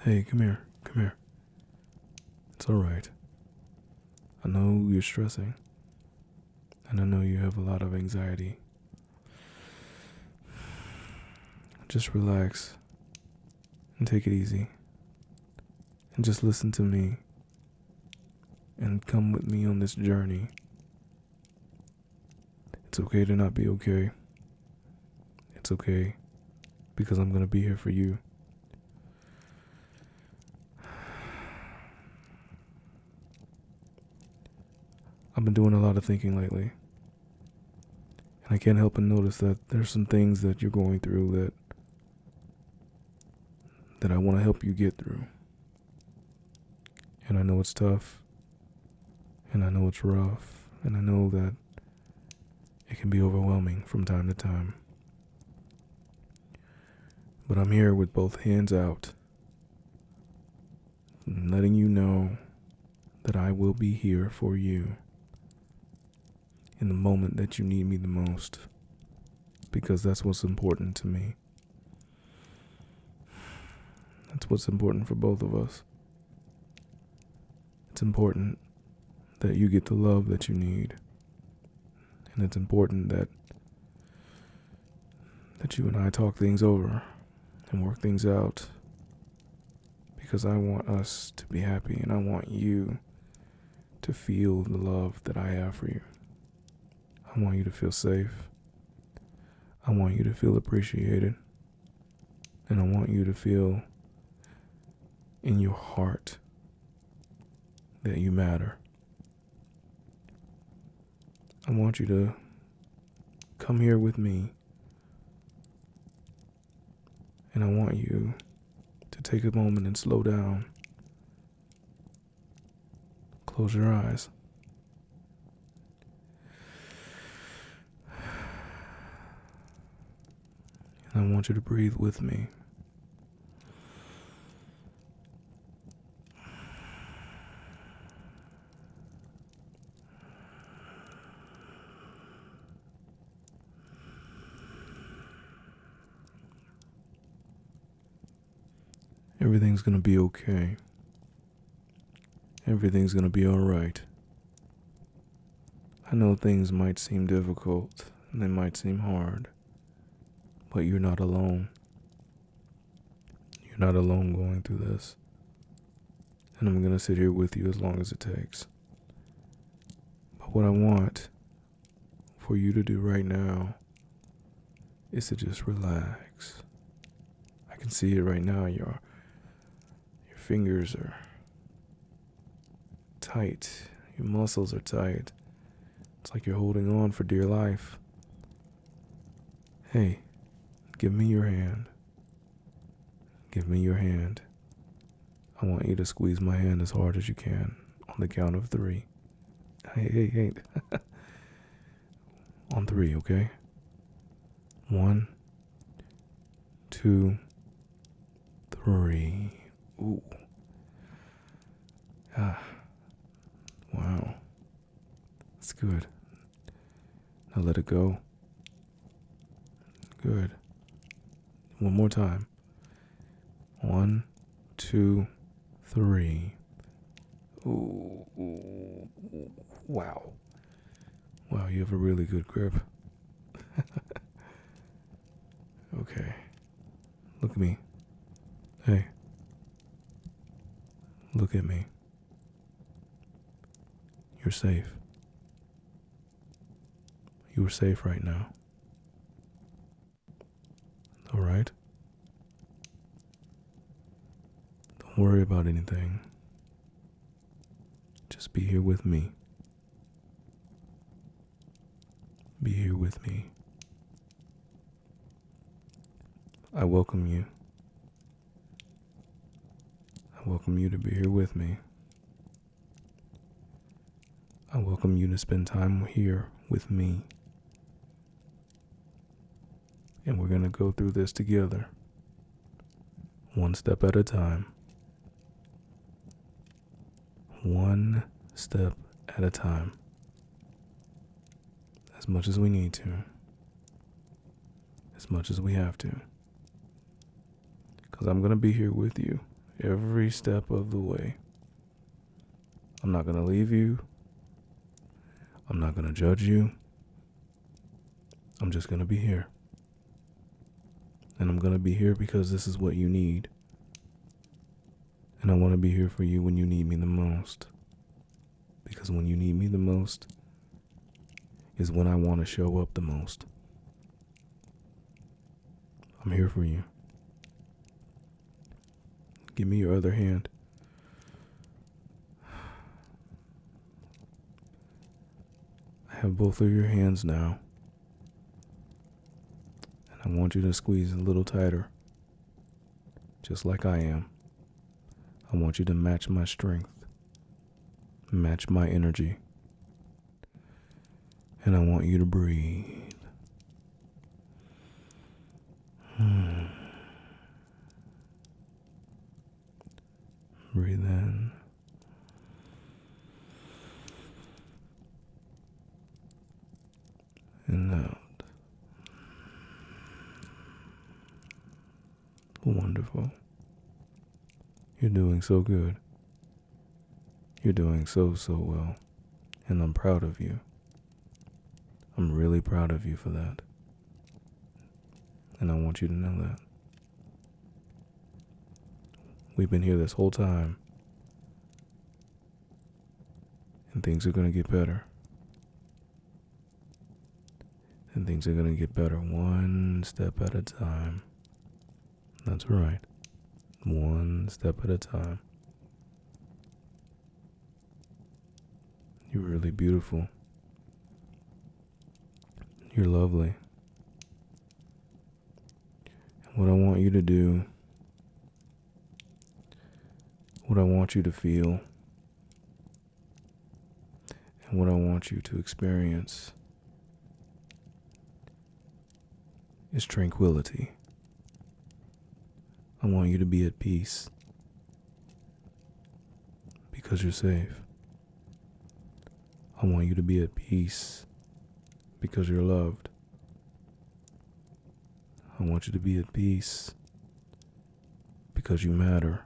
Hey, come here. Come here. It's alright. I know you're stressing, and I know you have a lot of anxiety. Just relax and take it easy. And just listen to me and come with me on this journey. It's okay to not be okay. It's okay because I'm going to be here for you. I've been doing a lot of thinking lately. And I can't help but notice that there's some things that you're going through that I want to help you get through. And I know it's tough. And I know it's rough. And I know that it can be overwhelming from time to time. But I'm here with both hands out, letting you know that I will be here for you in the moment that you need me the most, because that's what's important to me. That's what's important for both of us. It's important that you get the love that you need, and it's important that you and I talk things over and work things out, because I want us to be happy and I want you to feel the love that I have for you. I want you to feel safe. I want you to feel appreciated. And I want you to feel in your heart that you matter. I want you to come here with me. And I want you to take a moment and slow down. Close your eyes. And I want you to breathe with me. Everything's gonna be okay. Everything's gonna be alright. I know things might seem difficult and they might seem hard, but you're not alone. You're not alone going through this. And I'm gonna sit here with you as long as it takes. But what I want for you to do right now is to just relax. I can see it right now. Your fingers are tight. Your muscles are tight. It's like you're holding on for dear life. Hey, give me your hand. Give me your hand. I want you to squeeze my hand as hard as you can on the count of 3. Hey. On 3, okay? 1, 2, 3. Ooh. Wow. That's good. Now let it go. Good. One more time. 1, 2, 3. Ooh. Wow. Wow, you have a really good grip. Okay. Look at me. Hey. Look at me. You're safe. You are safe right now. Alright? Don't worry about anything. Just be here with me. Be here with me. I welcome you. I welcome you to be here with me. I welcome you to spend time here with me. And we're going to go through this together. One step at a time. One step at a time. As much as we need to. As much as we have to. Because I'm going to be here with you every step of the way. I'm not going to leave you. I'm not going to judge you. I'm just going to be here. And I'm going to be here because this is what you need. And I want to be here for you when you need me the most. Because when you need me the most is when I want to show up the most. I'm here for you. Give me your other hand. I have both of your hands now. And I want you to squeeze a little tighter. Just like I am. I want you to match my strength. Match my energy. And I want you to breathe. Breathe in. And out. Wonderful. You're doing so good. You're doing so well. And I'm proud of you. I'm really proud of you for that. And I want you to know that. We've been here this whole time. And things are going to get better. And things are going to get better one step at a time. That's right. One step at a time. You're really beautiful. You're lovely. And what I want you to do, what I want you to feel, and what I want you to experience is tranquility. I want you to be at peace because you're safe. I want you to be at peace because you're loved. I want you to be at peace because you matter.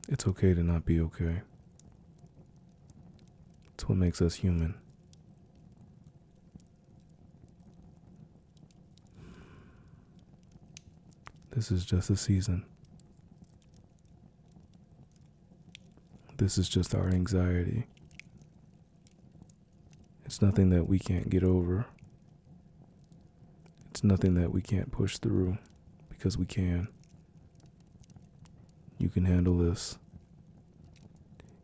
It's okay to not be okay. It's what makes us human. This is just a season. This is just our anxiety. It's nothing that we can't get over. It's nothing that we can't push through, because we can. You can handle this,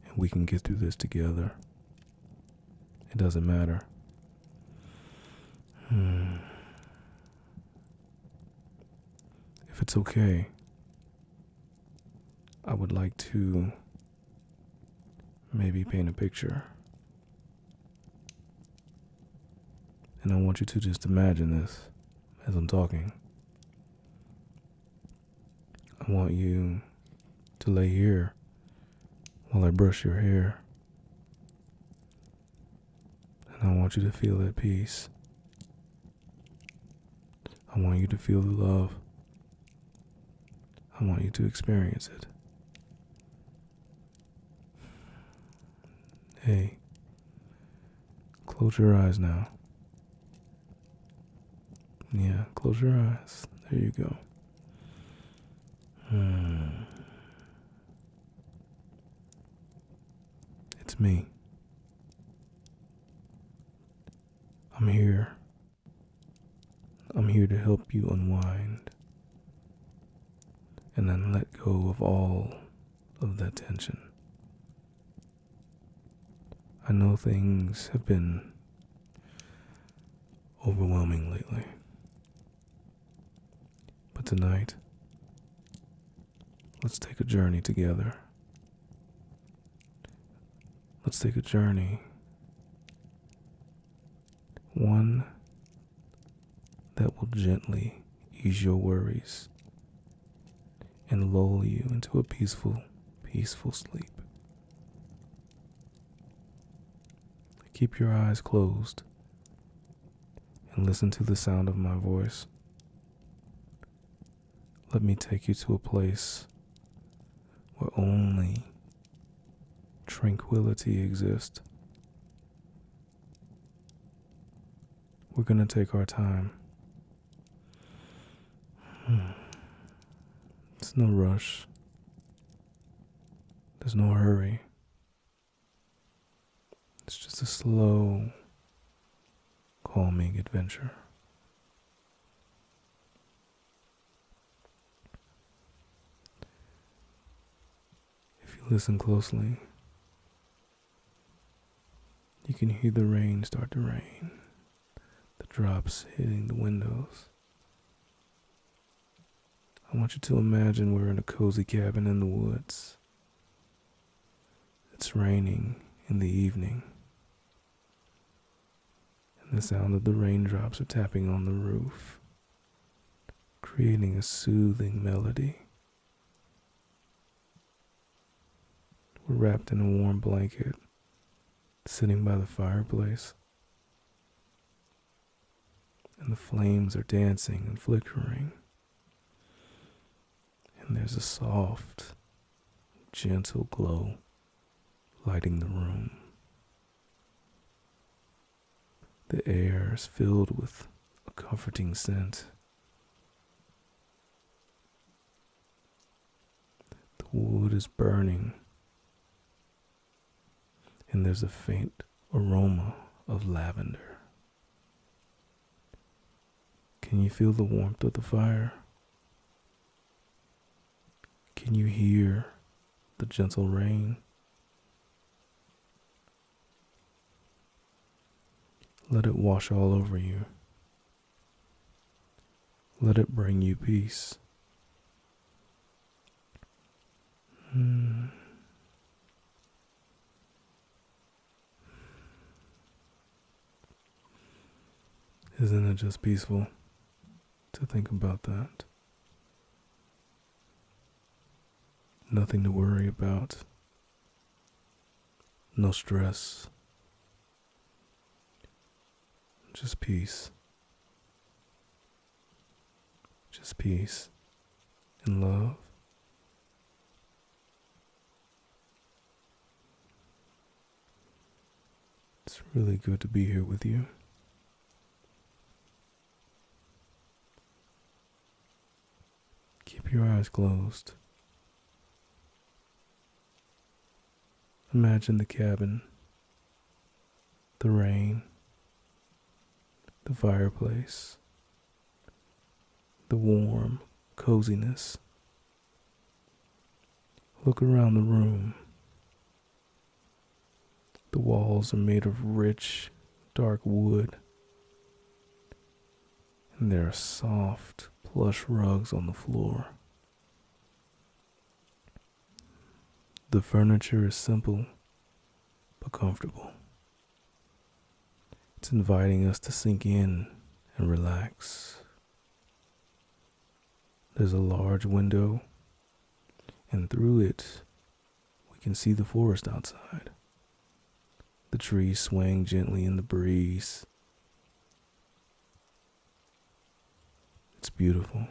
and we can get through this together. It doesn't matter. If it's okay, I would like to maybe paint a picture. And I want you to just imagine this as I'm talking. I want you to lay here while I brush your hair. And I want you to feel at peace. I want you to feel the love. I want you to experience it. Hey, close your eyes now. Yeah, close your eyes. There you go. It's me. I'm here. I'm here to help you unwind and then let go of all of that tension. I know things have been overwhelming lately, but tonight, let's take a journey together. Let's take a journey, one that will gently ease your worries and lull you into a peaceful sleep. Keep your eyes closed and listen to the sound of my voice. Let me take you to a place where only tranquility exists. We're gonna take our time. It's no rush. There's no hurry. It's just a slow, calming adventure. If you listen closely, you can hear the rain start to rain, the drops hitting the windows. I want you to imagine we're in a cozy cabin in the woods. It's raining in the evening, and the sound of the raindrops are tapping on the roof, creating a soothing melody. We're wrapped in a warm blanket, sitting by the fireplace, and the flames are dancing and flickering, and there's a soft, gentle glow lighting the room. The air is filled with a comforting scent. The wood is burning, and there's a faint aroma of lavender. Can you feel the warmth of the fire? Can you hear the gentle rain? Let it wash all over you. Let it bring you peace. Isn't it just peaceful to think about that? Nothing to worry about. No stress. Just peace. Just peace and love. It's really good to be here with you. Keep your eyes closed. Imagine the cabin, the rain, the fireplace, the warm coziness. Look around the room. The walls are made of rich, dark wood, and there are soft, plush rugs on the floor. The furniture is simple, but comfortable. It's inviting us to sink in and relax. There's a large window, and through it, we can see the forest outside. The trees swaying gently in the breeze. It's beautiful.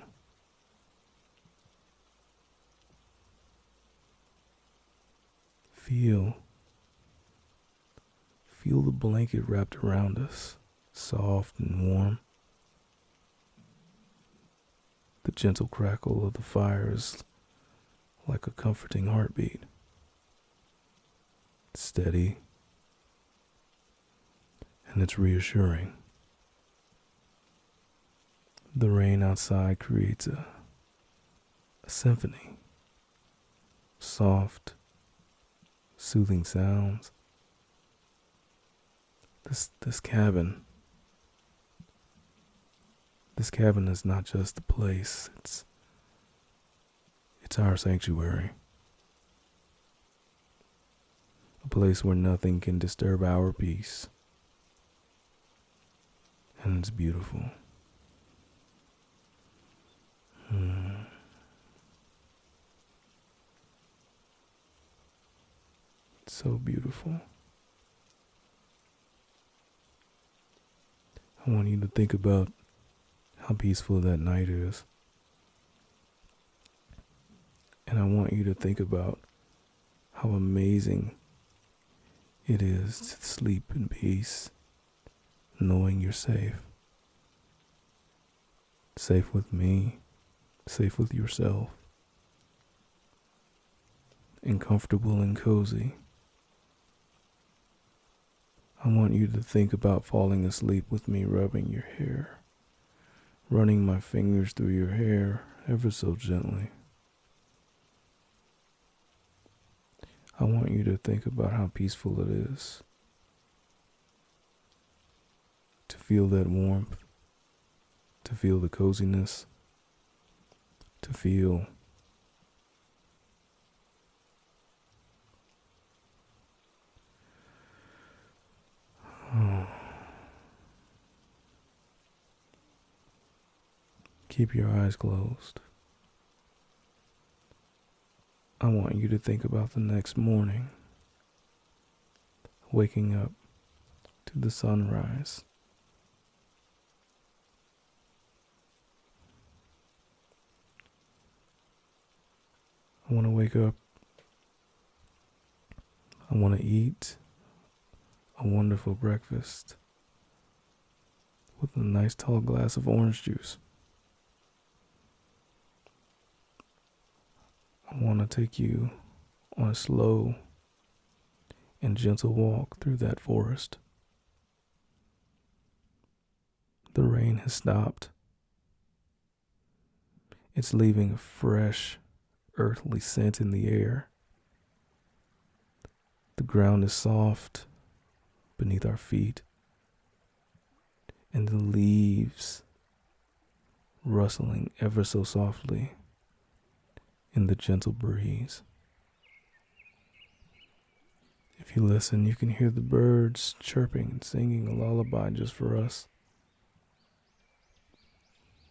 Feel the blanket wrapped around us, soft and warm. The gentle crackle of the fire is like a comforting heartbeat. It's steady, and it's reassuring. The rain outside creates a symphony. Soft, soothing sounds. This cabin is not just a place, it's our sanctuary. A place where nothing can disturb our peace. And it's beautiful. It's so beautiful. I want you to think about how peaceful that night is. And I want you to think about how amazing it is to sleep in peace, knowing you're safe. Safe with me, safe with yourself, and comfortable and cozy. I want you to think about falling asleep with me rubbing your hair, running my fingers through your hair ever so gently. I want you to think about how peaceful it is to feel that warmth, to feel the coziness, to feel keep your eyes closed. I want you to think about the next morning, waking up to the sunrise. I want to wake up. I want to eat a wonderful breakfast with a nice tall glass of orange juice. I want to take you on a slow and gentle walk through that forest. The rain has stopped. It's leaving a fresh, earthly scent in the air. The ground is soft beneath our feet, and the leaves rustling ever so softly in the gentle breeze. If you listen, you can hear the birds chirping and singing a lullaby just for us.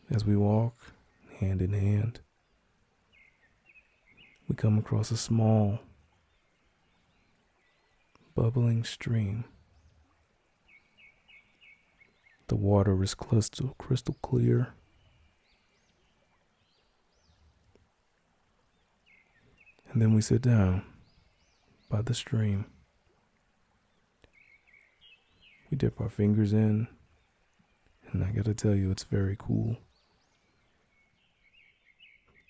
As we walk hand in hand, we come across a small, bubbling stream. The water is crystal clear. And then we sit down by the stream. We dip our fingers in, and I gotta tell you, it's very cool.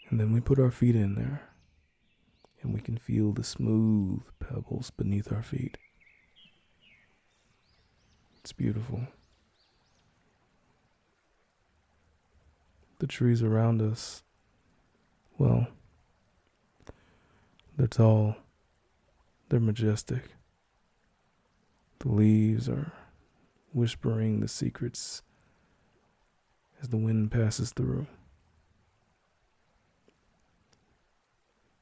And then we put our feet in there, and we can feel the smooth pebbles beneath our feet. It's beautiful. The trees around us, well, they're tall, they're majestic. The leaves are whispering the secrets as the wind passes through.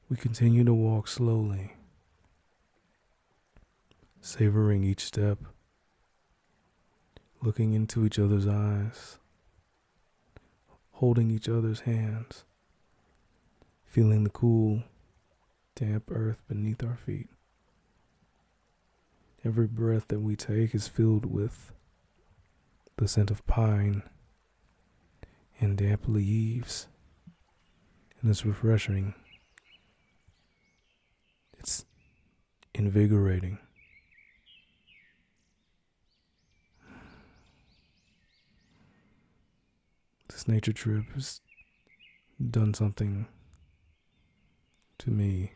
We continue to walk slowly, savoring each step, looking into each other's eyes, holding each other's hands, feeling the cool, damp earth beneath our feet. Every breath that we take is filled with the scent of pine and damp leaves, and it's refreshing. It's invigorating. This nature trip has done something to me.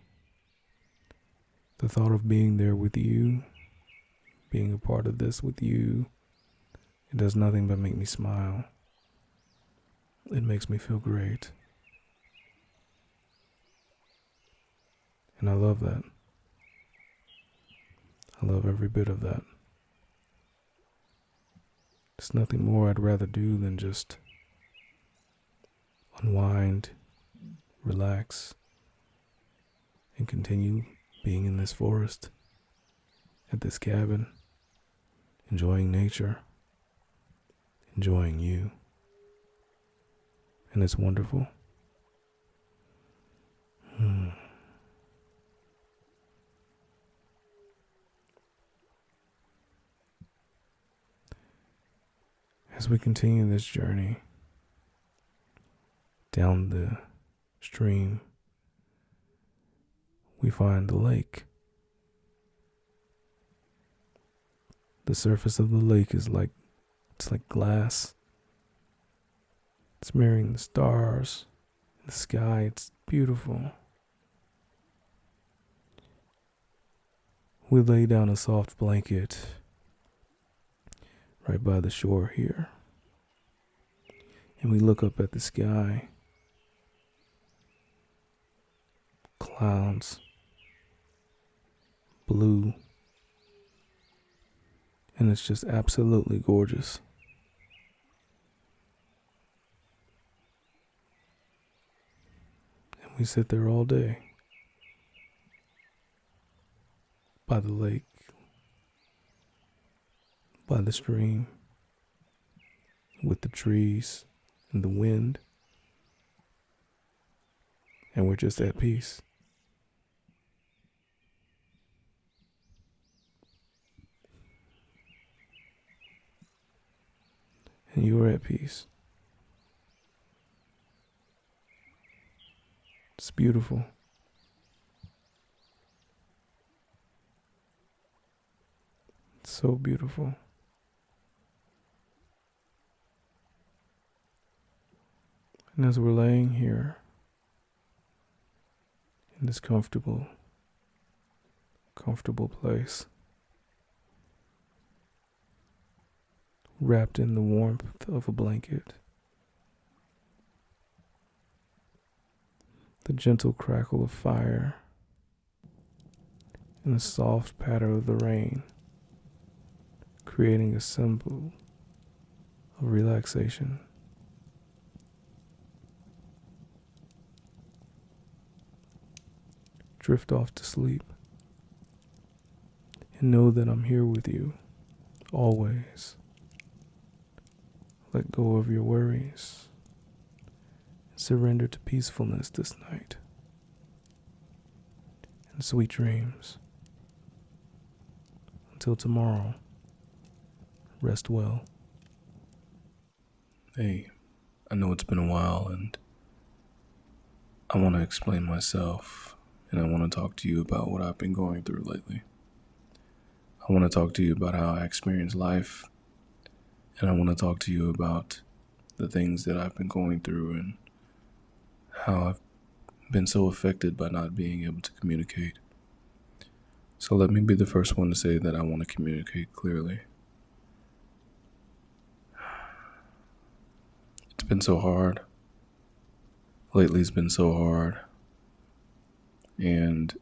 The thought of being there with you, being a part of this with you, it does nothing but make me smile. It makes me feel great. And I love that. I love every bit of that. There's nothing more I'd rather do than just unwind, relax, and continue being in this forest, at this cabin, enjoying nature, enjoying you. And it's wonderful. As we continue this journey down the stream, we find the lake. The surface of the lake is it's like glass. It's mirroring the stars, the sky. It's beautiful. We lay down a soft blanket right by the shore here, and we look up at the sky. Clouds, blue, and it's just absolutely gorgeous. And we sit there all day by the lake, by the stream, with the trees and the wind, and we're just at peace. And you're at peace. It's beautiful. It's so beautiful. And as we're laying here in this comfortable place, wrapped in the warmth of a blanket, the gentle crackle of fire, and the soft patter of the rain, creating a symbol of relaxation. Drift off to sleep and know that I'm here with you always. Let go of your worries. Surrender to peacefulness this night. And sweet dreams. Until tomorrow, rest well. Hey, I know it's been a while and I want to explain myself, and I want to talk to you about what I've been going through lately. I want to talk to you about how I experience life, and I want to talk to you about the things that I've been going through and how I've been so affected by not being able to communicate. So let me be the first one to say that I want to communicate clearly. It's been so hard. Lately it's been so hard. And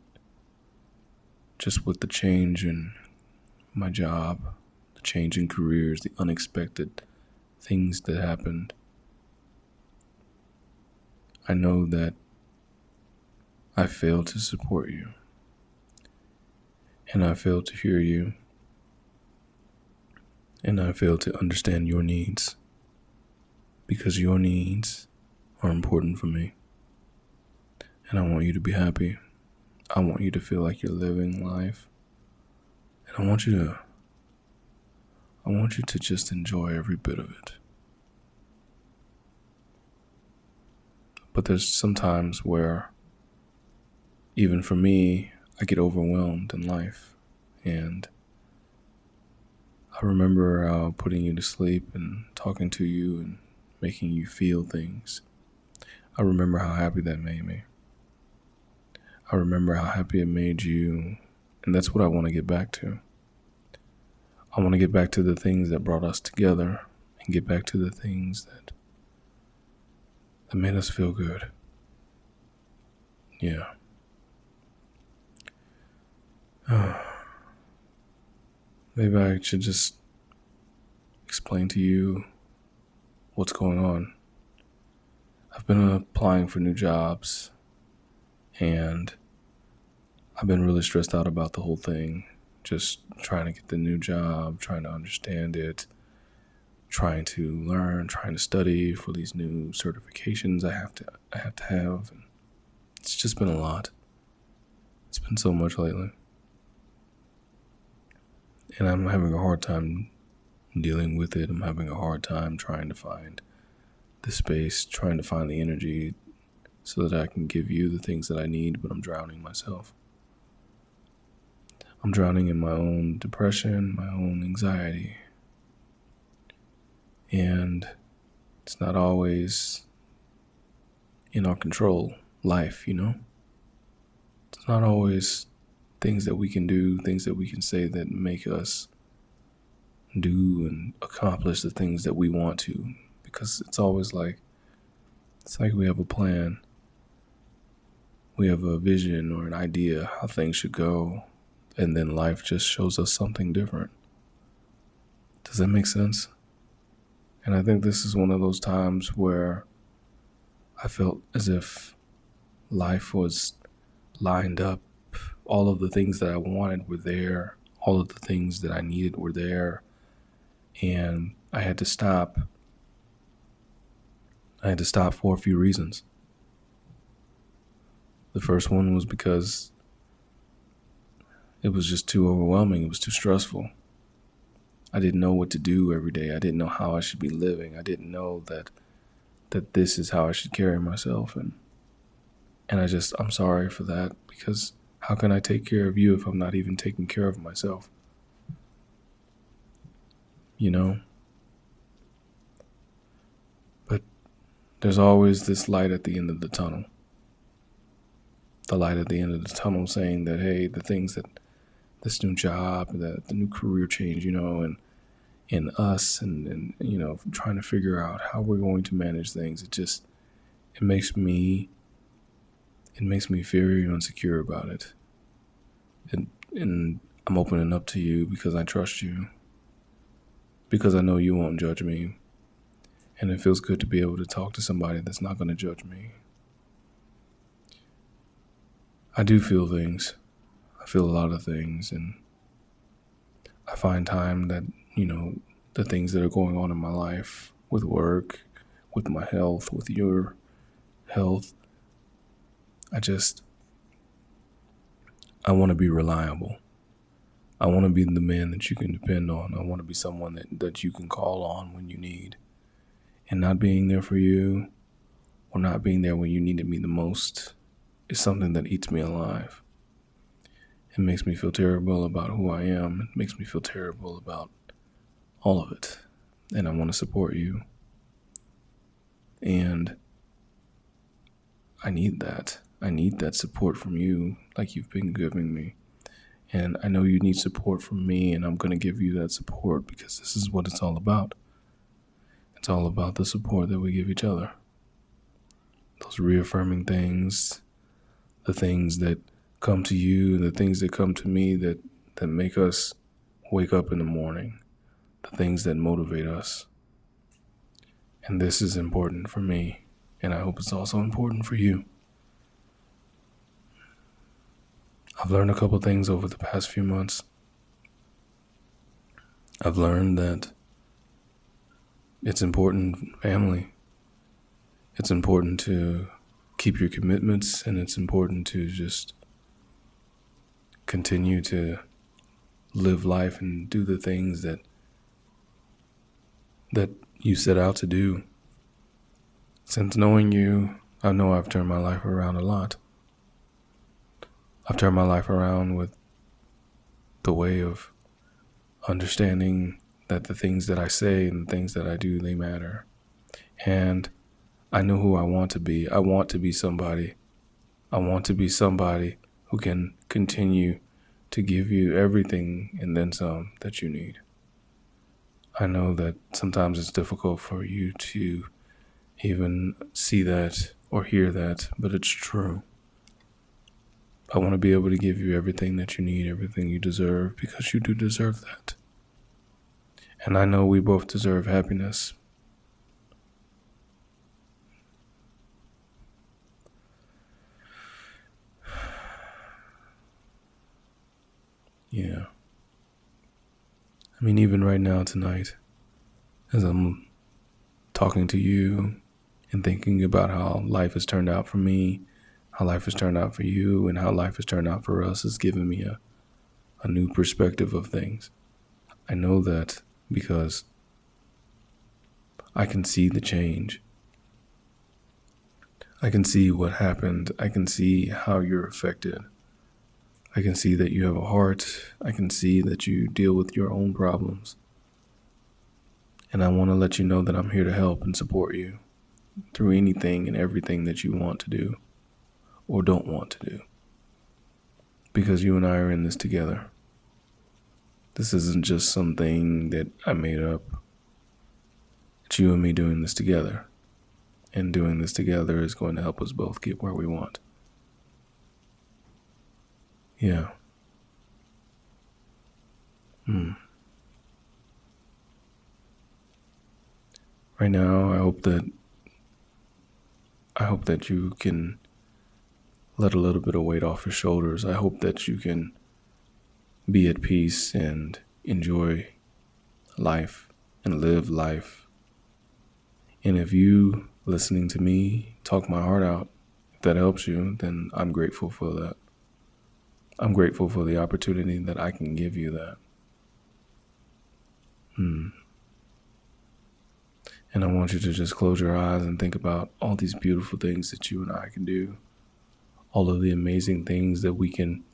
just with the change in my job, the change in careers, the unexpected things that happened, I know that I failed to support you. And I failed to hear you. And I failed to understand your needs. Because your needs are important for me. And I want you to be happy. I want you to feel like you're living life. And I want you to just enjoy every bit of it. But there's some times where, even for me, I get overwhelmed in life. And I remember putting you to sleep and talking to you and making you feel things. I remember how happy that made me. I remember how happy it made you, and that's what I want to get back to. I want to get back to the things that brought us together and get back to the things that made us feel good. Yeah. Maybe I should just explain to you what's going on. I've been applying for new jobs, and I've been really stressed out about the whole thing. Just trying to get the new job, trying to understand it, trying to learn, trying to study for these new certifications I have to have. And it's just been a lot. It's been so much lately. And I'm having a hard time dealing with it. I'm having a hard time trying to find the space, trying to find the energy so that I can give you the things that I need, but I'm drowning myself. I'm drowning in my own depression, my own anxiety. And it's not always in our control, life, It's not always things that we can do, things that we can say that make us do and accomplish the things that we want to. Because it's like we have a plan. We have a vision or an idea how things should go, and then life just shows us something different. Does that make sense? And I think this is one of those times where I felt as if life was lined up. All of the things that I wanted were there. All of the things that I needed were there. And I had to stop. I had to stop for a few reasons. The first one was because it was just too overwhelming. It was too stressful. I didn't know what to do every day. I didn't know how I should be living. I didn't know that this is how I should carry myself. And I'm sorry for that, because how can I take care of you if I'm not even taking care of myself? But there's always this light at the end of the tunnel. The light at the end of the tunnel saying that, hey, the things that this new job, the new career change, and in us and trying to figure out how we're going to manage things. It makes me very insecure about it. And I'm opening up to you because I trust you, because I know you won't judge me. And it feels good to be able to talk to somebody that's not going to judge me. I do feel things. I feel a lot of things, and I find time that, the things that are going on in my life, with work, with my health, with your health, I want to be reliable. I want to be the man that you can depend on. I want to be someone that you can call on when you need. And not being there for you, or not being there when you needed me the most, is something that eats me alive. It makes me feel terrible about who I am. It makes me feel terrible about all of it. And I want to support you. And I need that. I need that support from you, like you've been giving me. And I know you need support from me, and I'm going to give you that support, because this is what it's all about. It's all about the support that we give each other. Those reaffirming things, the things that come to you, the things that come to me that make us wake up in the morning, the things that motivate us. And this is important for me, and I hope it's also important for you. I've learned a couple things over the past few months. I've learned that it's important, family. It's important to keep your commitments, and it's important to just continue to live life and do the things that you set out to do. Since knowing you, I know I've turned my life around a lot. I've turned my life around with the way of understanding that the things that I say and the things that I do, they matter. And I know who I want to be. I want to be somebody. I want to be somebody who can continue to give you everything and then some that you need. I know that sometimes it's difficult for you to even see that or hear that, but it's true. I want to be able to give you everything that you need, everything you deserve, because you do deserve that. And I know we both deserve happiness. Yeah. I mean, even right now tonight, as I'm talking to you and thinking about how life has turned out for me, how life has turned out for you, and how life has turned out for us, has given me a new perspective of things. I know that because I can see the change. I can see what happened. I can see how you're affected. I can see that you have a heart. I can see that you deal with your own problems. And I want to let you know that I'm here to help and support you through anything and everything that you want to do or don't want to do. Because you and I are in this together. This isn't just something that I made up. It's you and me doing this together. And doing this together is going to help us both get where we want. Yeah. Right now, I hope that you can let a little bit of weight off your shoulders. I hope that you can be at peace and enjoy life and live life. And if you, listening to me, talk my heart out, if that helps you, then I'm grateful for that. I'm grateful for the opportunity that I can give you that. And I want you to just close your eyes and think about all these beautiful things that you and I can do. All of the amazing things that we can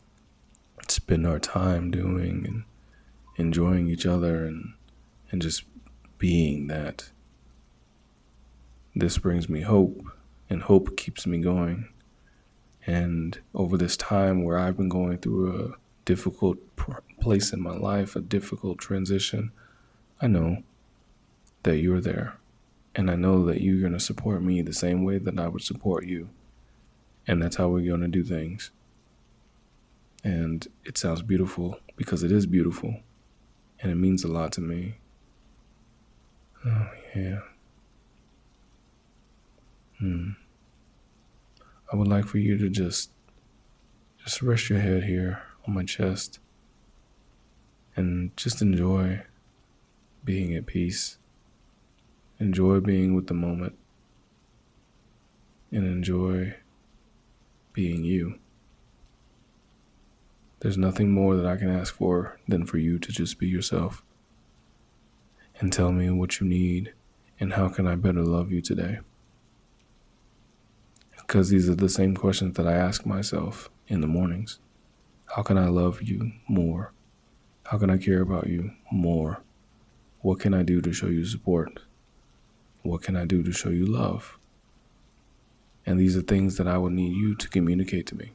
spend our time doing and enjoying each other and just being that. This brings me hope, and hope keeps me going. And over this time where I've been going through a difficult place in my life, a difficult transition, I know that you're there. And I know that you're going to support me the same way that I would support you. And that's how we're going to do things. And it sounds beautiful because it is beautiful. And it means a lot to me. Oh, yeah. I would like for you to just rest your head here on my chest and just enjoy being at peace. Enjoy being with the moment and enjoy being you. There's nothing more that I can ask for than for you to just be yourself and tell me what you need and how can I better love you today. Because these are the same questions that I ask myself in the mornings. How can I love you more? How can I care about you more? What can I do to show you support? What can I do to show you love? And these are things that I would need you to communicate to me.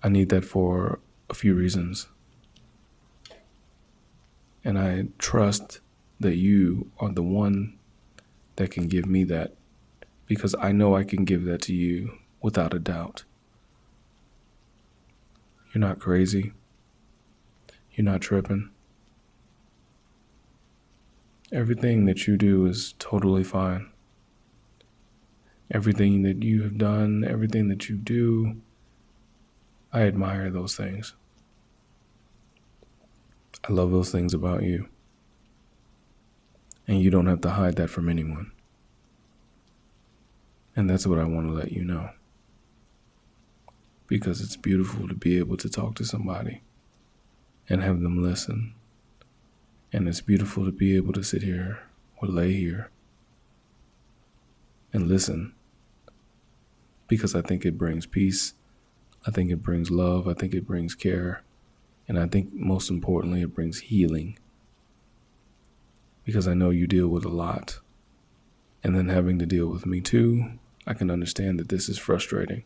I need that for a few reasons. And I trust that you are the one that can give me that, because I know I can give that to you without a doubt. You're not crazy. You're not tripping. Everything that you do is totally fine. Everything that you have done, everything that you do, I admire those things. I love those things about you. And you don't have to hide that from anyone. And that's what I want to let you know. Because it's beautiful to be able to talk to somebody and have them listen. And it's beautiful to be able to sit here or lay here and listen. Because I think it brings peace. I think it brings love. I think it brings care. And I think most importantly, it brings healing. Because I know you deal with a lot. And then having to deal with me too, I can understand that this is frustrating.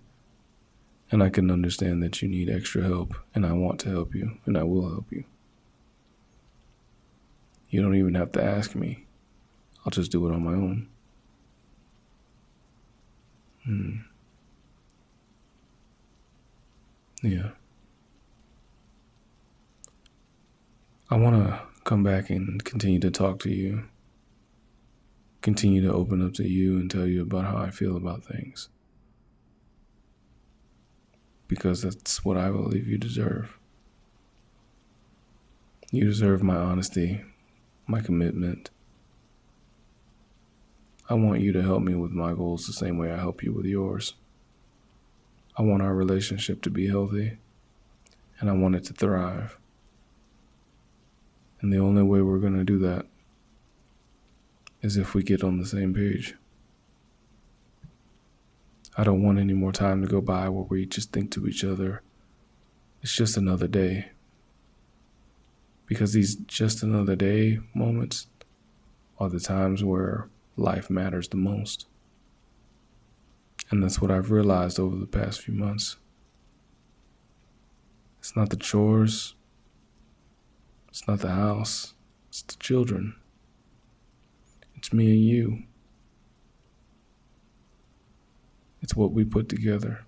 And I can understand that you need extra help. And I want to help you. And I will help you. You don't even have to ask me. I'll just do it on my own. Yeah. I want to come back and continue to talk to you. Continue to open up to you and tell you about how I feel about things. Because that's what I believe you deserve. You deserve my honesty, my commitment. I want you to help me with my goals the same way I help you with yours. I want our relationship to be healthy, and I want it to thrive. And the only way we're going to do that is if we get on the same page. I don't want any more time to go by where we just think to each other, it's just another day. Because these just another day moments are the times where life matters the most. And that's what I've realized over the past few months. It's not the chores, it's not the house, it's the children. It's me and you. It's what we put together.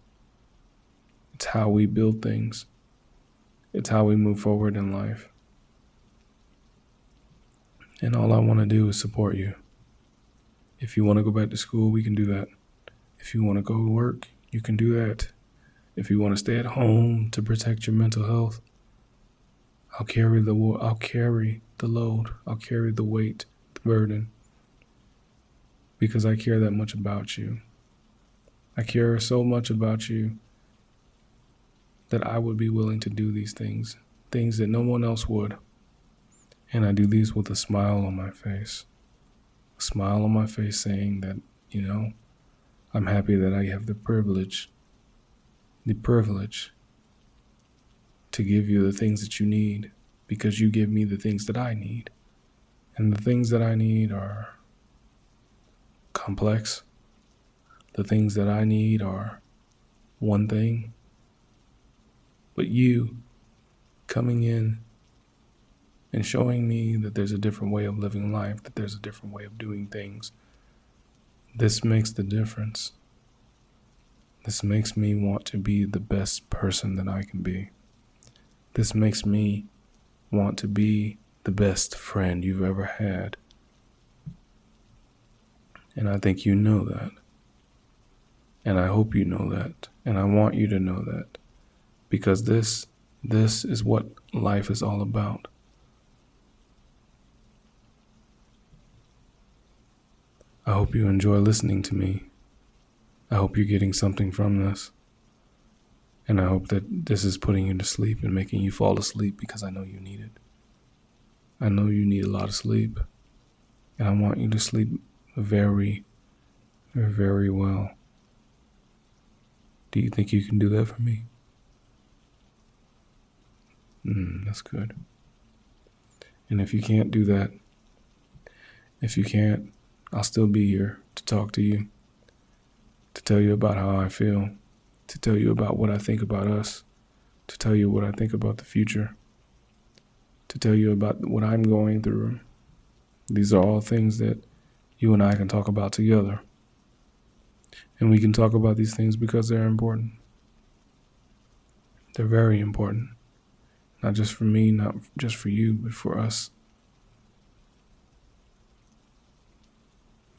It's how we build things. It's how we move forward in life. And all I want to do is support you. If you want to go back to school, we can do that. If you want to go to work, you can do that. If you want to stay at home to protect your mental health, I'll carry the load. I'll carry the weight, the burden. Because I care that much about you. I care so much about you that I would be willing to do these things that no one else would. And I do these with a smile on my face. A smile on my face saying that, I'm happy that I have the privilege to give you the things that you need because you give me the things that I need. And the things that I need are complex. The things that I need are one thing. But you coming in and showing me that there's a different way of living life, that there's a different way of doing things, this makes the difference. This makes me want to be the best person that I can be. This makes me want to be the best friend you've ever had. And I think you know that. And I hope you know that. And I want you to know that. Because this is what life is all about. I hope you enjoy listening to me. I hope you're getting something from this. And I hope that this is putting you to sleep and making you fall asleep because I know you need it. I know you need a lot of sleep. And I want you to sleep very, very well. Do you think you can do that for me? That's good. And if you can't do that, I'll still be here to talk to you, to tell you about how I feel, to tell you about what I think about us, to tell you what I think about the future, to tell you about what I'm going through. These are all things that you and I can talk about together. And we can talk about these things because they're important. They're very important. Not just for me, not just for you, but for us.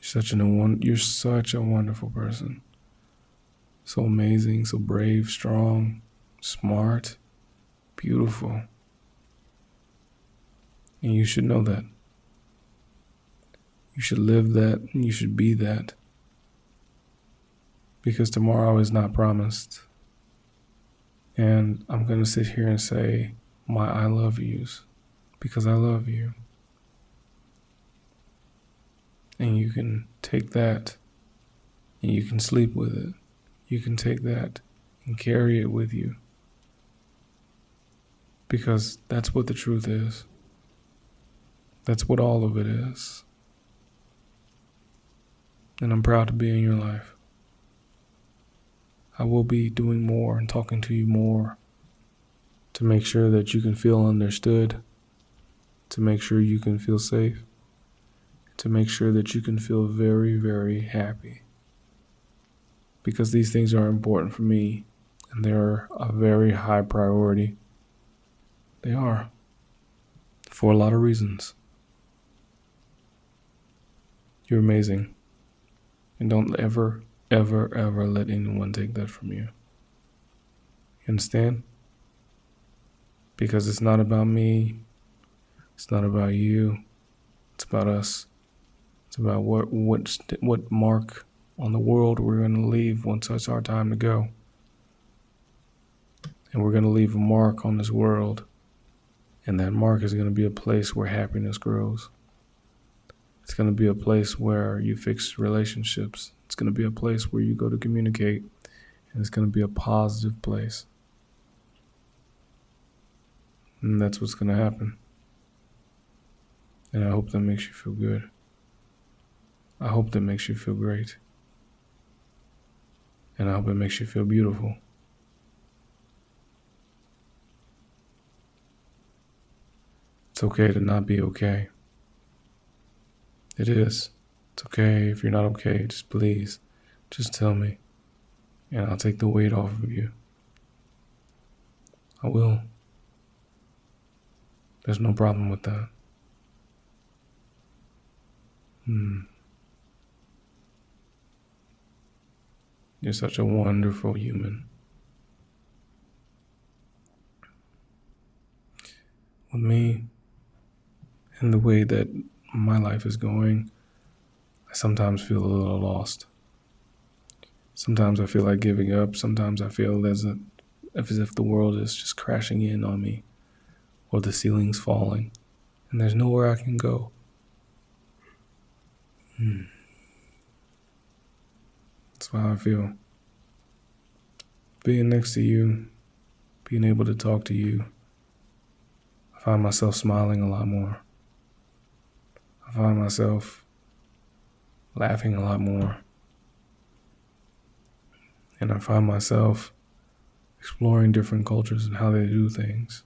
You're such a wonderful person. So amazing, so brave, strong, smart, beautiful. And you should know that. You should live that, and you should be that. Because tomorrow is not promised. And I'm going to sit here and say my I love yous because I love you. And you can take that and you can sleep with it. You can take that and carry it with you. Because that's what the truth is. That's what all of it is. And I'm proud to be in your life. I will be doing more and talking to you more to make sure that you can feel understood, to make sure you can feel safe, to make sure that you can feel very, very happy. Because these things are important for me and they're a very high priority. They are. For a lot of reasons. You're amazing. And don't ever, ever, ever let anyone take that from you. You understand? Because it's not about me. It's not about you. It's about us. It's about what mark on the world we're going to leave once it's our time to go. And we're going to leave a mark on this world. And that mark is going to be a place where happiness grows. It's going to be a place where you fix relationships. It's going to be a place where you go to communicate. And it's going to be a positive place. And that's what's going to happen. And I hope that makes you feel good. I hope that makes you feel great. And I hope it makes you feel beautiful. It's okay to not be okay. It is. It's okay if you're not okay. Just tell me. And I'll take the weight off of you. I will. There's no problem with that. You're such a wonderful human. With me and the way that my life is going, I sometimes feel a little lost. Sometimes I feel like giving up. Sometimes I feel as if the world is just crashing in on me, or the ceiling's falling, and there's nowhere I can go. That's how I feel. Being next to you, being able to talk to you, I find myself smiling a lot more. I find myself laughing a lot more. And I find myself exploring different cultures and how they do things.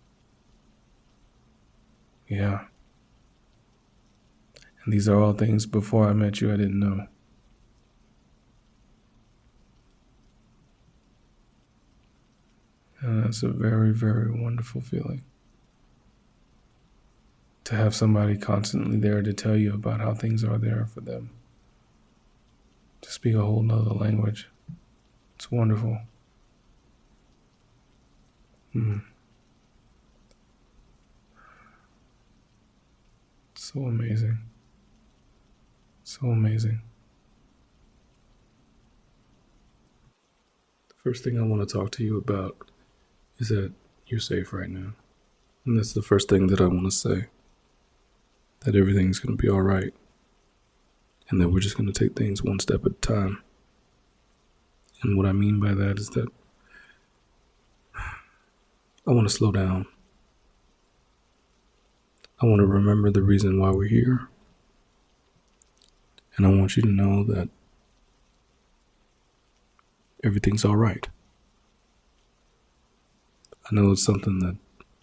Yeah. And these are all things before I met you I didn't know. And that's a very, very wonderful feeling. To have somebody constantly there to tell you about how things are there for them. To speak a whole nother language. It's wonderful. So amazing. So amazing. The first thing I want to talk to you about is that you're safe right now. And that's the first thing that I want to say. That everything's going to be all right. And that we're just going to take things one step at a time. And what I mean by that is that I want to slow down. I want to remember the reason why we're here. And I want you to know that everything's all right. I know it's something that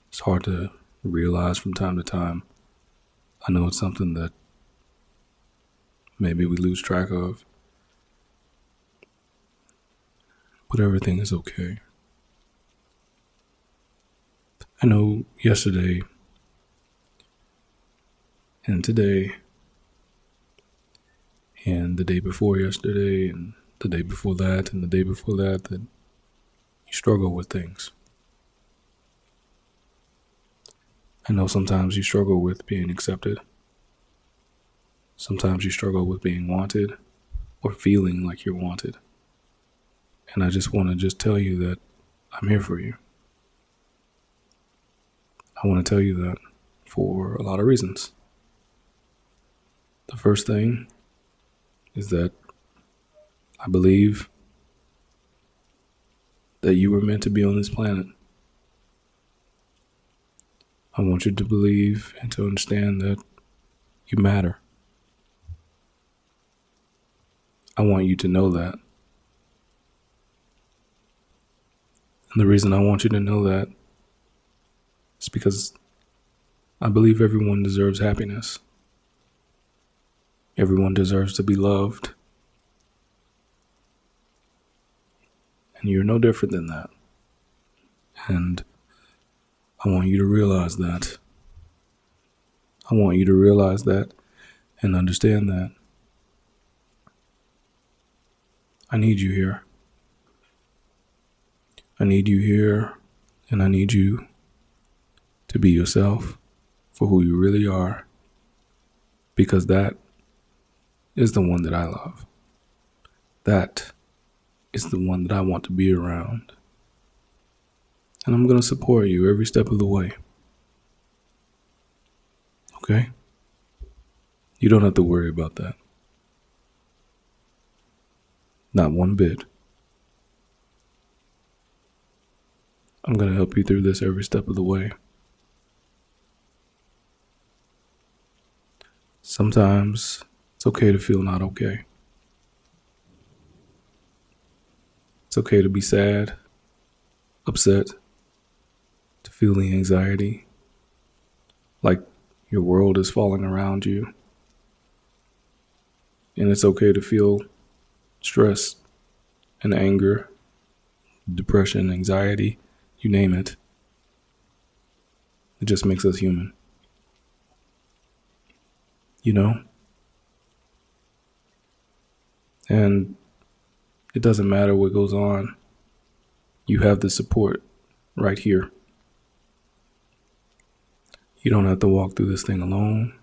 it's hard to realize from time to time. I know it's something that maybe we lose track of. But everything is okay. I know yesterday and today and the day before yesterday and the day before that and the day before that you struggle with things. I know sometimes you struggle with being accepted. Sometimes you struggle with being wanted or feeling like you're wanted. And I just want to tell you that I'm here for you. I want to tell you that for a lot of reasons. The first thing is that I believe that you were meant to be on this planet. I want you to believe and to understand that you matter. I want you to know that. And the reason I want you to know that is because I believe everyone deserves happiness. Everyone deserves to be loved. And you're no different than that. And I want you to realize that. I want you to realize that and understand that. I need you here. I need you here, and I need you to be yourself for who you really are, because that is the one that I love. That is the one that I want to be around. And I'm going to support you every step of the way. Okay? You don't have to worry about that. Not one bit. I'm going to help you through this every step of the way. Sometimes it's okay to feel not okay. It's okay to be sad, upset, to feel the anxiety, like your world is falling around you. And it's okay to feel stress and anger, depression, anxiety, you name it. It just makes us human. You know? And it doesn't matter what goes on. You have the support right here. You don't have to walk through this thing alone,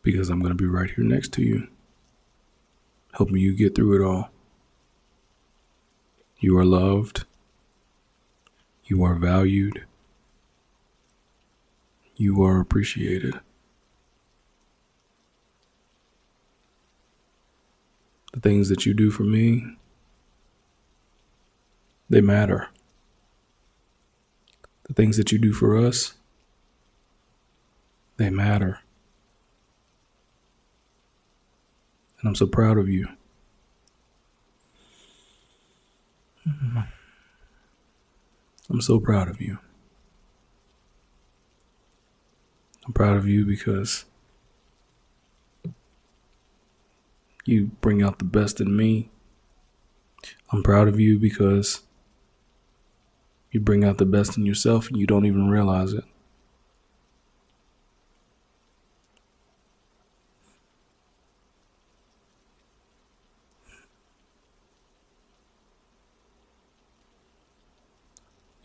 because I'm going to be right here next to you, helping you get through it all. You are loved. You are valued. You are appreciated. The things that you do for me, they matter. The things that you do for us, they matter. And I'm so proud of you. I'm so proud of you. I'm proud of you because you bring out the best in me. I'm proud of you because you bring out the best in yourself and you don't even realize it.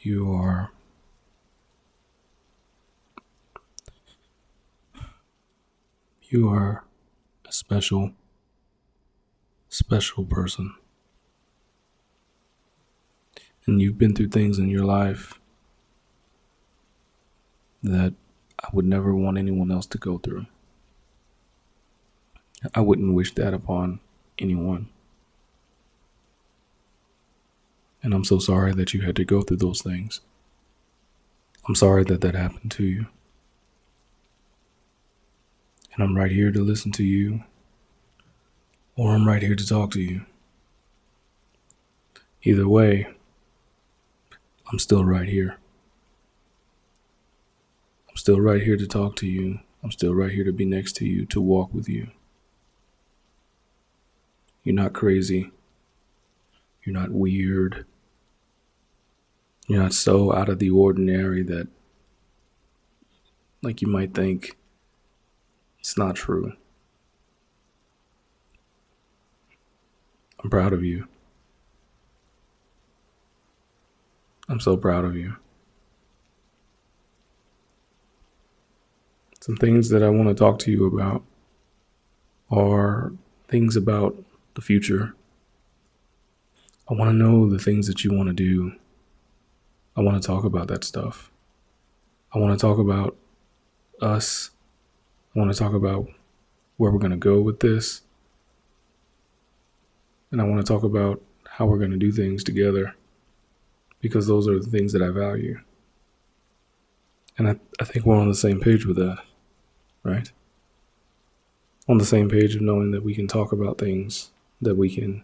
You are a special person. And you've been through things in your life that I would never want anyone else to go through. I wouldn't wish that upon anyone. And I'm so sorry that you had to go through those things. I'm sorry that that happened to you. And I'm right here to listen to you, or I'm right here to talk to you. Either way, I'm still right here. I'm still right here to talk to you. I'm still right here to be next to you, to walk with you. You're not crazy. You're not weird. You're not so out of the ordinary that, like, you might think it's not true. I'm proud of you. I'm so proud of you. Some things that I want to talk to you about are things about the future. I want to know the things that you want to do. I want to talk about that stuff. I want to talk about us. I want to talk about where we're going to go with this. And I want to talk about how we're going to do things together, because those are the things that I value. And I think we're on the same page with that, right? On the same page of knowing that we can talk about things, that we can,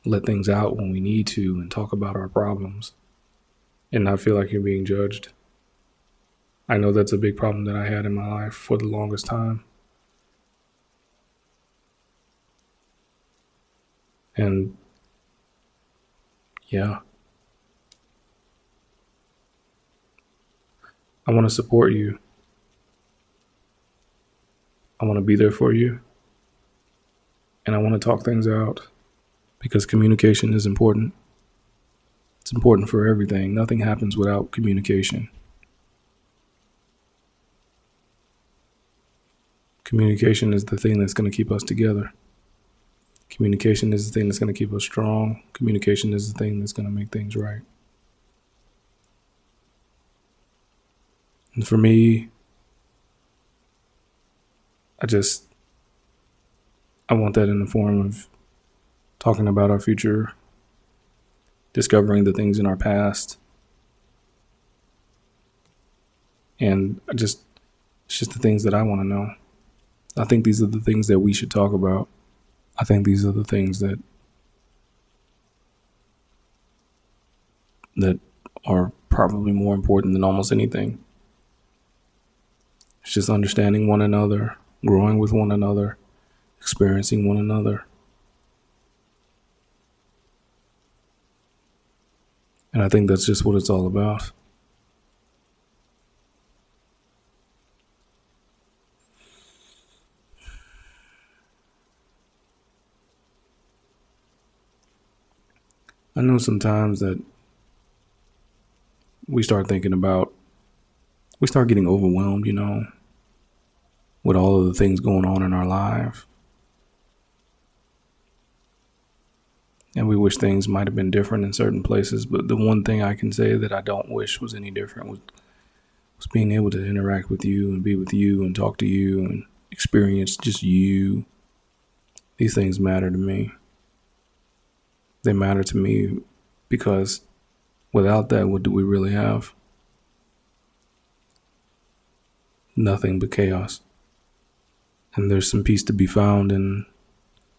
let things out when we need to and talk about our problems and not feel like you're being judged. I know that's a big problem that I had in my life for the longest time. And yeah, I want to support you. I want to be there for you. And I want to talk things out, because communication is important. It's important for everything. Nothing happens without communication. Communication is the thing that's going to keep us together. Communication is the thing that's going to keep us strong. Communication is the thing that's going to make things right. And for me, I want that in the form of talking about our future, discovering the things in our past. And it's just the things that I want to know. I think these are the things that we should talk about. I think these are the things that are probably more important than almost anything. It's just understanding one another, growing with one another, experiencing one another. And I think that's just what it's all about. I know sometimes that we start getting overwhelmed, with all of the things going on in our life. And we wish things might have been different in certain places. But the one thing I can say that I don't wish was any different was being able to interact with you and be with you and talk to you and experience just you. These things matter to me. They matter to me because without that, what do we really have? Nothing but chaos. And there's some peace to be found in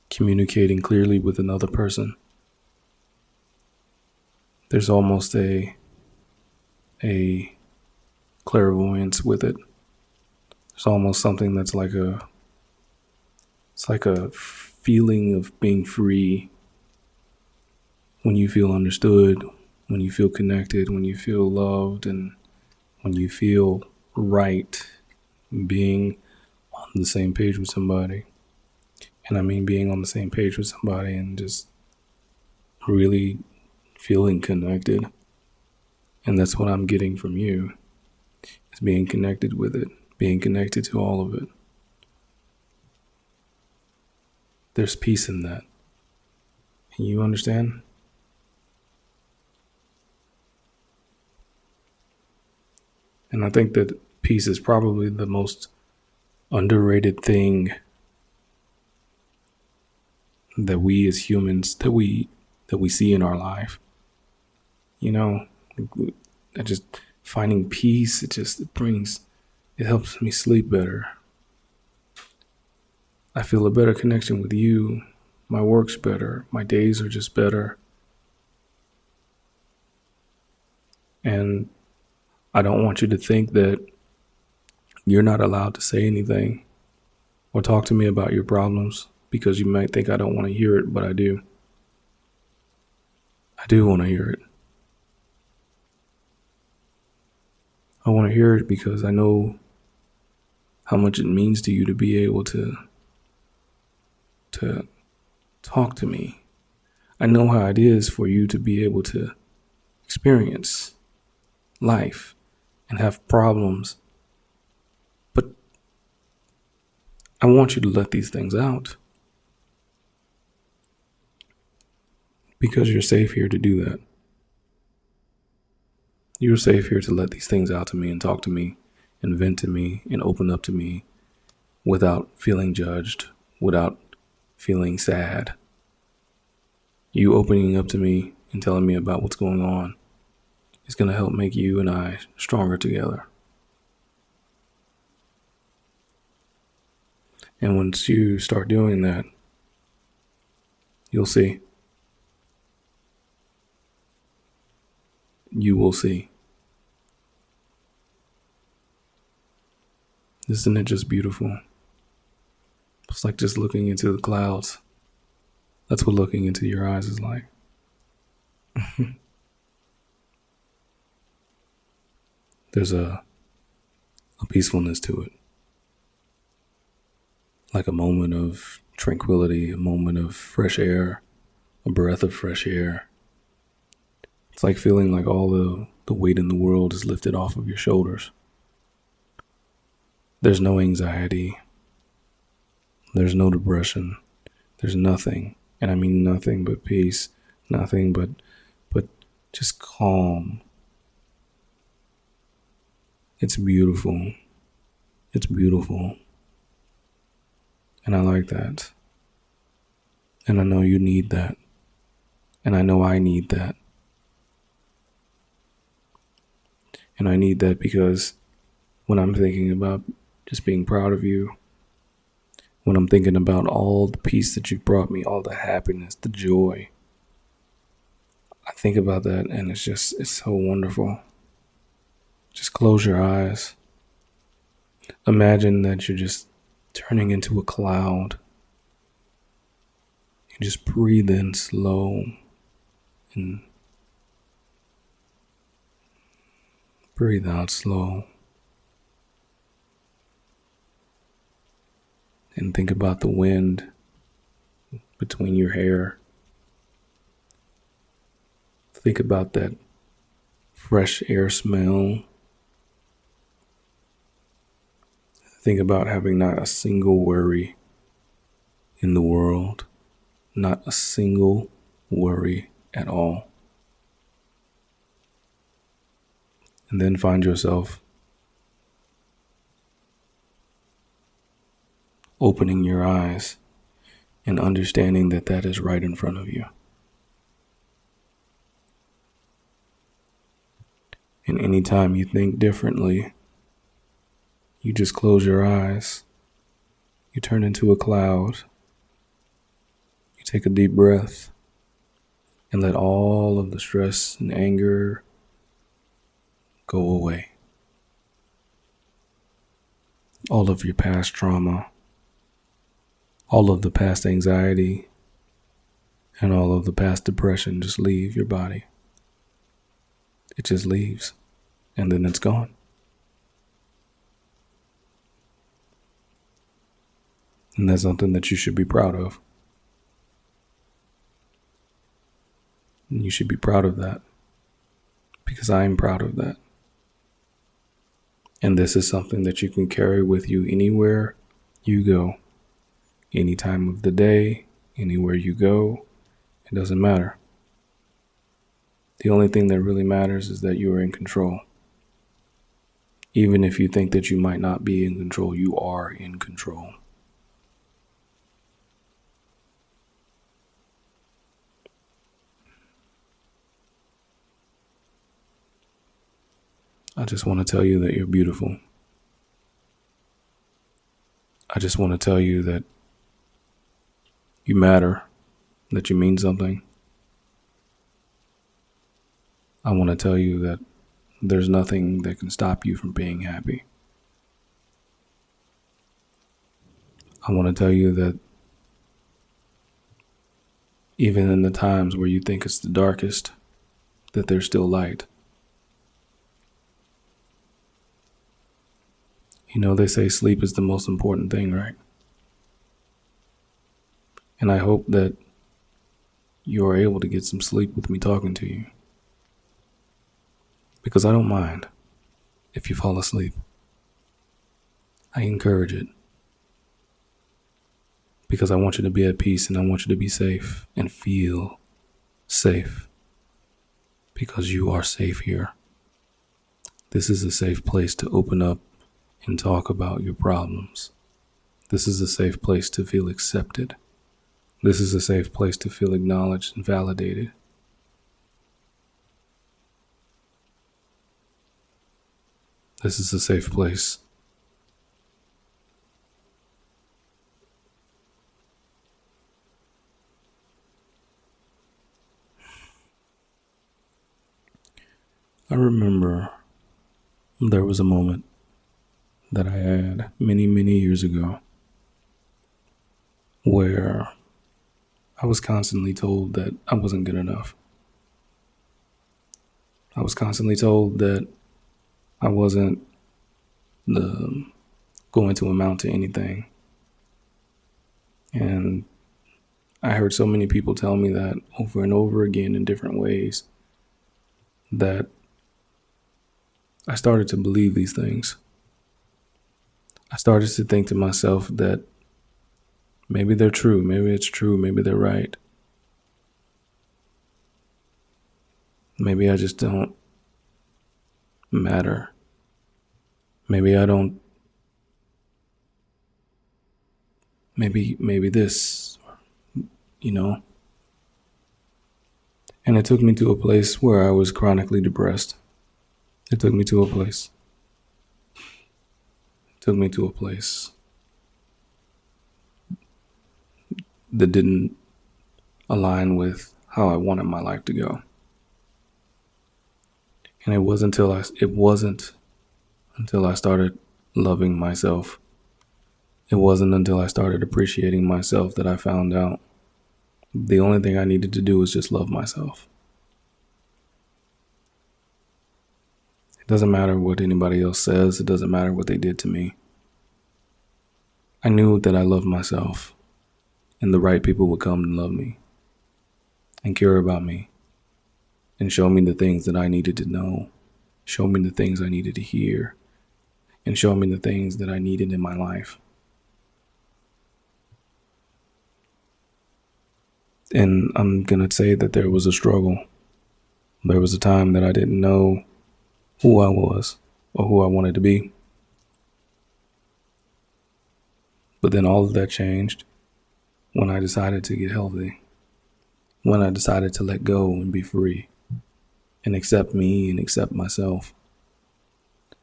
communicating clearly with another person. There's almost a clairvoyance with it. It's almost something that's like a feeling of being free when you feel understood, when you feel connected, when you feel loved, and when you feel right being on the same page with somebody. And I mean being on the same page with somebody and just really feeling connected. And that's what I'm getting from you, is being connected with it, being connected to all of it. There's peace in that. And you understand? And I think that peace is probably the most underrated thing that we as humans, that we see in our life. Just finding peace, it helps me sleep better. I feel a better connection with you. My work's better. My days are just better. And I don't want you to think that you're not allowed to say anything or talk to me about your problems, because you might think I don't want to hear it, but I do. I do want to hear it. I want to hear it because I know how much it means to you to be able to talk to me. I know how it is for you to be able to experience life and have problems. But I want you to let these things out, because you're safe here to do that. You're safe here to let these things out to me and talk to me and vent to me and open up to me without feeling judged, without feeling sad. You opening up to me and telling me about what's going on is going to help make you and I stronger together. And once you start doing that, you'll see. You will see. Isn't it just beautiful? It's like just looking into the clouds. That's what looking into your eyes is like. There's a peacefulness to it. Like a moment of tranquility, a moment of fresh air, a breath of fresh air. It's like feeling like all the weight in the world is lifted off of your shoulders. There's no anxiety. There's no depression. There's nothing. And I mean nothing but peace. Nothing but just calm. It's beautiful. It's beautiful. And I like that. And I know you need that. And I know I need that. And I need that because when I'm thinking about just being proud of you, when I'm thinking about all the peace that you've brought me, all the happiness, the joy, I think about that and it's so wonderful. Just close your eyes. Imagine that you're just turning into a cloud. You just breathe in slow and breathe out slow. And think about the wind between your hair. Think about that fresh air smell. Think about having not a single worry in the world, not a single worry at all. And then find yourself opening your eyes and understanding that that is right in front of you. And anytime you think differently, you just close your eyes. You turn into a cloud. You take a deep breath and let all of the stress and anger go away. All of your past trauma, all of the past anxiety, and all of the past depression just leave your body. It just leaves, and then it's gone. And that's something that you should be proud of. And you should be proud of that, because I am proud of that. And this is something that you can carry with you anywhere you go, any time of the day, anywhere you go. It doesn't matter. The only thing that really matters is that you are in control. Even if you think that you might not be in control, you are in control. I just want to tell you that you're beautiful. I just want to tell you that you matter, that you mean something. I want to tell you that there's nothing that can stop you from being happy. I want to tell you that even in the times where you think it's the darkest, that there's still light. You know, they say sleep is the most important thing, right? And I hope that you are able to get some sleep with me talking to you. Because I don't mind if you fall asleep. I encourage it. Because I want you to be at peace and I want you to be safe and feel safe. Because you are safe here. This is a safe place to open up and talk about your problems. This is a safe place to feel accepted. This is a safe place to feel acknowledged and validated. This is a safe place. I remember there was a moment that I had many, many years ago where I was constantly told that I wasn't good enough. I was constantly told that I wasn't going to amount to anything. And I heard so many people tell me that over and over again in different ways that I started to believe these things. I started to think to myself that maybe they're true, maybe it's true, maybe they're right. Maybe I just don't matter. Maybe I don't maybe this, you know. And it took me to a place where I was chronically depressed. It took me to a place. It took me to a place that didn't align with how I wanted my life to go. And it wasn't until I started loving myself. It wasn't until I started appreciating myself that I found out the only thing I needed to do was just love myself. It doesn't matter what anybody else says. It doesn't matter what they did to me. I knew that I loved myself, and the right people would come and love me and care about me and show me the things that I needed to know, show me the things I needed to hear, and show me the things that I needed in my life. And I'm going to say that there was a struggle. There was a time that I didn't know who I was or who I wanted to be. But then all of that changed when I decided to get healthy, when I decided to let go and be free and accept me and accept myself.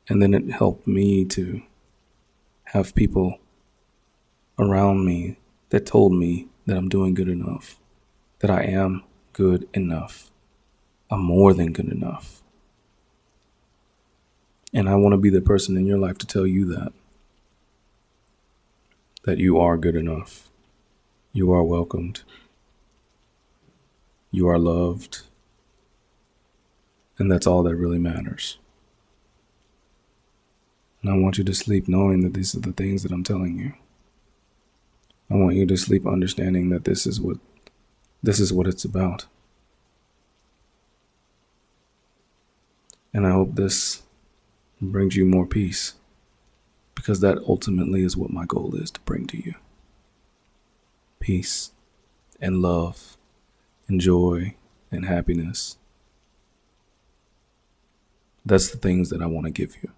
And then it helped me to have people around me that told me that I'm doing good enough, that I am good enough. I'm more than good enough. And I want to be the person in your life to tell you that you are good enough. You are welcomed. You are loved. And that's all that really matters. And I want you to sleep knowing that these are the things that I'm telling you. I want you to sleep understanding that this is what it's about. And I hope this brings you more peace, because that ultimately is what my goal is to bring to you. Peace and love and joy and happiness. That's the things that I want to give you.